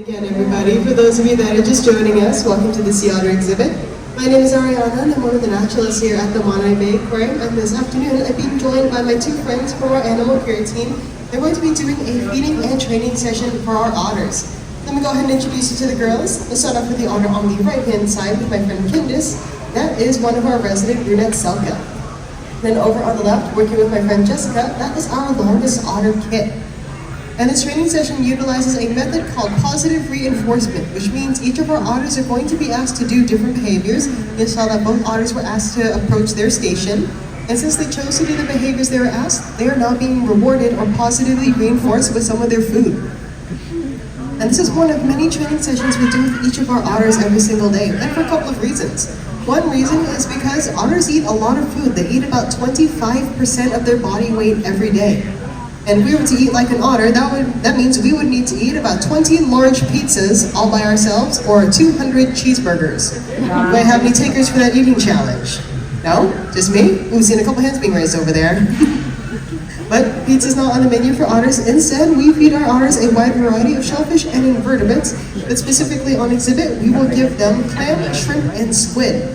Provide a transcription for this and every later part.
Again, everybody, for those of you that are just joining us, welcome to the Sea Otter exhibit. My name is Ariana, and I'm one of the naturalists here at the Monterey Aquarium, and this afternoon I'm being joined by my two friends from our animal care team. They're going to be doing a feeding and training session for our otters. Let me go ahead and introduce you to the girls. Let's start off with the otter on the right-hand side with my friend Candice. That is one of our resident brunette Selka. Then over on the left, working with my friend Jessica, that is our longest otter Kit. And this training session utilizes a method called positive reinforcement, which means each of our otters are going to be asked to do different behaviors. You saw that both otters were asked to approach their station. And since they chose to do the behaviors they were asked, they are now being rewarded or positively reinforced with some of their food. And this is one of many training sessions we do with each of our otters every single day, and for a couple of reasons. One reason is because otters eat a lot of food. They eat about 25% of their body weight every day. And if we were to eat like an otter, that means we would need to eat about 20 large pizzas all by ourselves or 200 cheeseburgers. Do I have any takers for that eating challenge? No? Just me? We've seen a couple hands being raised over there. But pizza's not on the menu for otters. Instead, we feed our otters a wide variety of shellfish and invertebrates, but specifically on exhibit, we will give them clam, shrimp, and squid.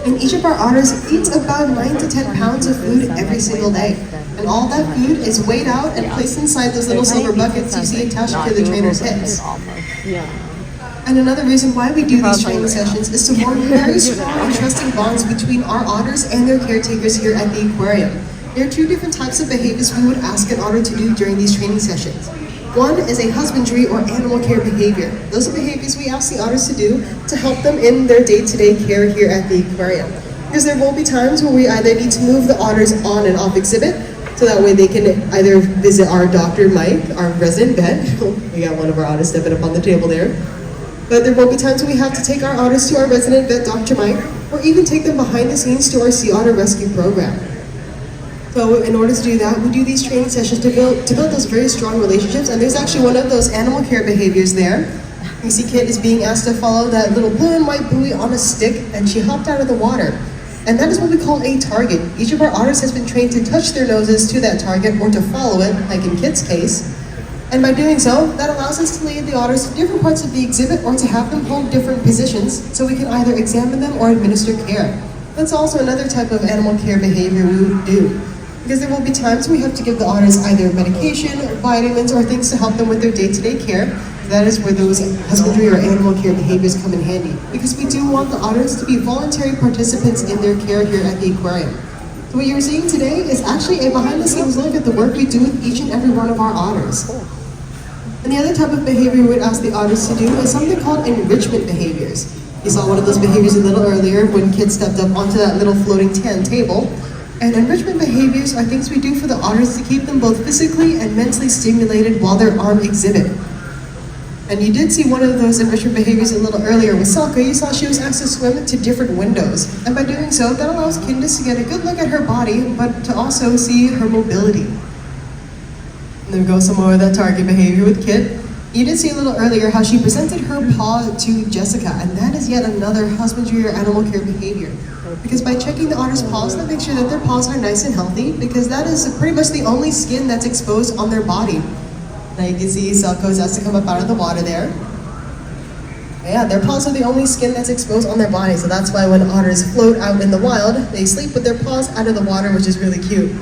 And each of our otters eats about 9 to 10 pounds of food every single day. And all that food is weighed out and placed inside those little silver buckets you see attached to the trainer's hips. And another reason why we do these training sessions is to form very strong and trusting bonds between our otters and their caretakers here at the aquarium. There are two different types of behaviors we would ask an otter to do during these training sessions. One is a husbandry or animal care behavior. Those are behaviors we ask the otters to do to help them in their day-to-day care here at the aquarium. Because there will be times where we either need to move the otters on and off exhibit, so that way they can either visit our Dr. Mike, our resident vet. We got one of our otters stepping up on the table there. But there will be times when we have to take our otters to our resident vet, Dr. Mike, or even take them behind the scenes to our Sea Otter Rescue Program. So in order to do that, we do these training sessions to build those very strong relationships, and there's actually one of those animal care behaviors there. You see Kit is being asked to follow that little blue and white buoy on a stick, and she hopped out of the water. And that is what we call a target. Each of our otters has been trained to touch their noses to that target or to follow it, like in Kit's case. And by doing so, that allows us to lead the otters to different parts of the exhibit or to have them hold different positions so we can either examine them or administer care. That's also another type of animal care behavior we would do. Because there will be times we have to give the otters either medication, vitamins, or things to help them with their day-to-day care. That is where those husbandry or animal care behaviors come in handy. Because we do want the otters to be voluntary participants in their care here at the aquarium. So what you're seeing today is actually a behind-the-scenes look at the work we do with each and every one of our otters. And the other type of behavior we would ask the otters to do is something called enrichment behaviors. You saw one of those behaviors a little earlier when Kit stepped up onto that little floating tan table. And enrichment behaviors are things we do for the otters to keep them both physically and mentally stimulated while they're on exhibit. And you did see one of those enrichment behaviors a little earlier with Selka. You saw she was asked to swim to different windows. And by doing so, that allows Candice to get a good look at her body, but to also see her mobility. And then we go some more of that target behavior with Kit. You did see a little earlier how she presented her paw to Jessica, and that is yet another husbandry or animal care behavior. Because by checking the otter's paws, they make sure that their paws are nice and healthy, because that is pretty much the only skin that's exposed on their body. Now you can see Selko's has to come up out of the water there. Yeah, their paws are the only skin that's exposed on their body, so that's why when otters float out in the wild, they sleep with their paws out of the water, which is really cute.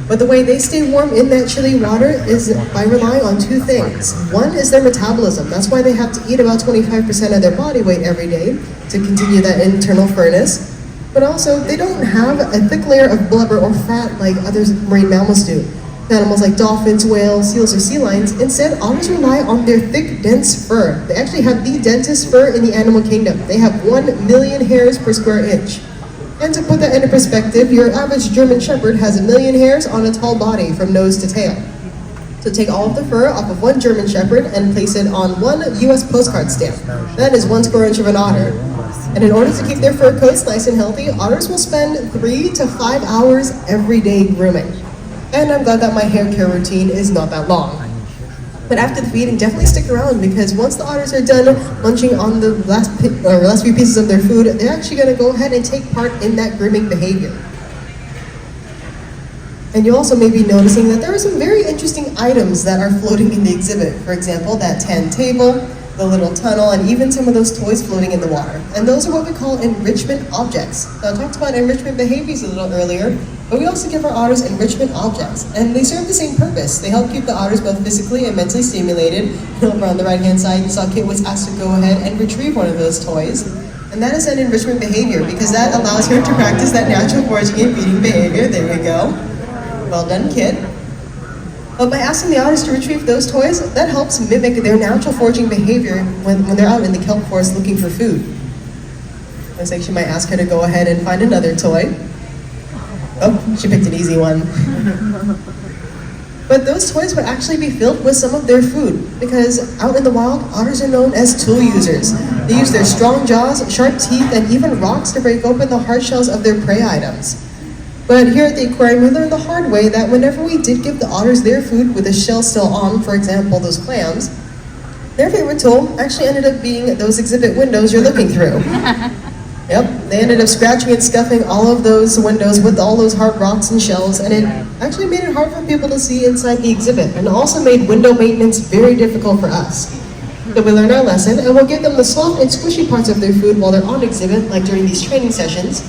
But the way they stay warm in that chilly water is by relying on two things. One is their metabolism. That's why they have to eat about 25% of their body weight every day to continue that internal furnace. But also, they don't have a thick layer of blubber or fat like other marine mammals do. Animals like dolphins, whales, seals, or sea lions, instead, otters rely on their thick, dense fur. They actually have the densest fur in the animal kingdom. They have 1 million hairs per square inch. And to put that into perspective, your average German Shepherd has 1 million hairs on its whole body from nose to tail. So take all of the fur off of one German Shepherd and place it on one US postcard stamp. That is 1 square inch of an otter. And in order to keep their fur coats nice and healthy, otters will spend 3 to 5 hours every day grooming. And I'm glad that my hair care routine is not that long. But after the feeding, definitely stick around, because once the otters are done munching on the last few pieces of their food, they're actually going to go ahead and take part in that grooming behavior. And you also may be noticing that there are some very interesting items that are floating in the exhibit. For example, that tan table, the little tunnel, and even some of those toys floating in the water. And those are what we call enrichment objects. Now, I talked about enrichment behaviors a little earlier, but we also give our otters enrichment objects, and they serve the same purpose. They help keep the otters both physically and mentally stimulated. Over on the right-hand side, you saw Kit was asked to go ahead and retrieve one of those toys. And that is an enrichment behavior because that allows her to practice that natural foraging and feeding behavior. There we go. Well done, Kit. But by asking the otters to retrieve those toys, that helps mimic their natural foraging behavior when they're out in the kelp forest looking for food. Looks like she might ask her to go ahead and find another toy. Oh, she picked an easy one. But those toys would actually be filled with some of their food because out in the wild, otters are known as tool users. They use their strong jaws, sharp teeth, and even rocks to break open the hard shells of their prey items. But here at the aquarium, we learned the hard way that whenever we did give the otters their food with the shell still on, for example, those clams, their favorite tool actually ended up being those exhibit windows you're looking through. Yep, they ended up scratching and scuffing all of those windows with all those hard rocks and shells, and it actually made it hard for people to see inside the exhibit, and also made window maintenance very difficult for us. So we learned our lesson, and we'll give them the soft and squishy parts of their food while they're on exhibit, like during these training sessions.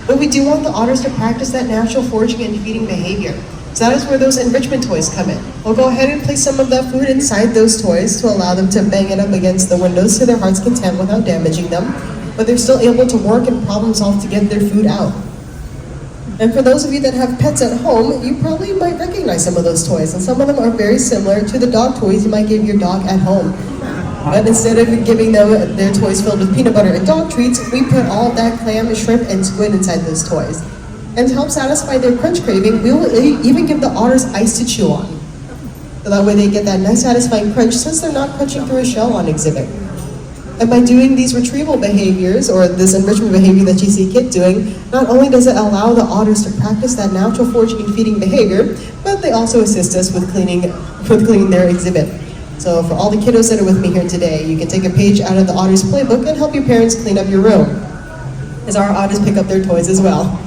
But we do want the otters to practice that natural foraging and feeding behavior. So that is where those enrichment toys come in. We'll go ahead and place some of that food inside those toys to allow them to bang it up against the windows to their heart's content without damaging them. But they're still able to work and problem solve to get their food out. And for those of you that have pets at home, you probably might recognize some of those toys. And some of them are very similar to the dog toys you might give your dog at home. But instead of giving them their toys filled with peanut butter and dog treats, we put all of that clam, shrimp, and squid inside those toys. And to help satisfy their crunch craving, we will even give the otters ice to chew on. So that way they get that nice satisfying crunch since they're not crunching through a shell on exhibit. And by doing these retrieval behaviors, or this enrichment behavior that you see Kit doing, not only does it allow the otters to practice that natural foraging and feeding behavior, but they also assist us with cleaning their exhibit. So for all the kiddos that are with me here today, you can take a page out of the Otter's playbook and help your parents clean up your room, as our otters pick up their toys as well.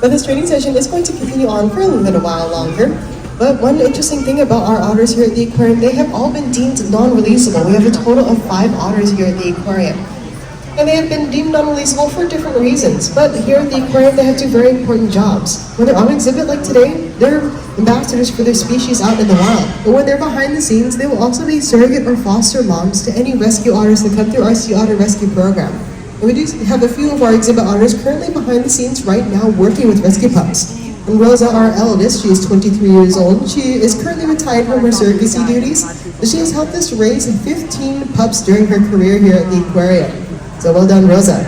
But this training session is going to continue on for a little while longer. But one interesting thing about our otters here at the aquarium, they have all been deemed non-releasable. We have a total of 5 otters here at the aquarium. And they have been deemed non-releasable for different reasons. But here at the aquarium, they have 2 very important jobs. When they're on exhibit like today, they're ambassadors for their species out in the wild. But when they're behind the scenes, they will also be surrogate or foster moms to any rescue otters that come through our Sea Otter Rescue Program. And we do have a few of our exhibit otters currently behind the scenes right now working with rescue pups. And Rosa, our eldest, she is 23 years old. She is currently retired from her surrogacy duties, but she has helped us raise 15 pups during her career here at the aquarium. So well done, Rosa.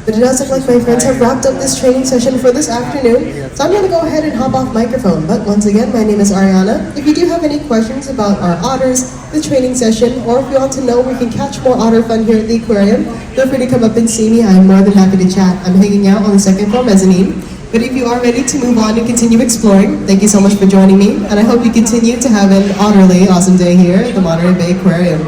But it does look like my friends have wrapped up this training session for this afternoon, so I'm going to go ahead and hop off microphone. But once again, my name is Ariana. If you do have any questions about our otters, the training session, or if you want to know where we can catch more otter fun here at the aquarium, feel free to come up and see me. I'm more than happy to chat. I'm hanging out on the 2nd floor mezzanine. But if you are ready to move on and continue exploring, thank you so much for joining me, and I hope you continue to have an utterly awesome day here at the Monterey Bay Aquarium.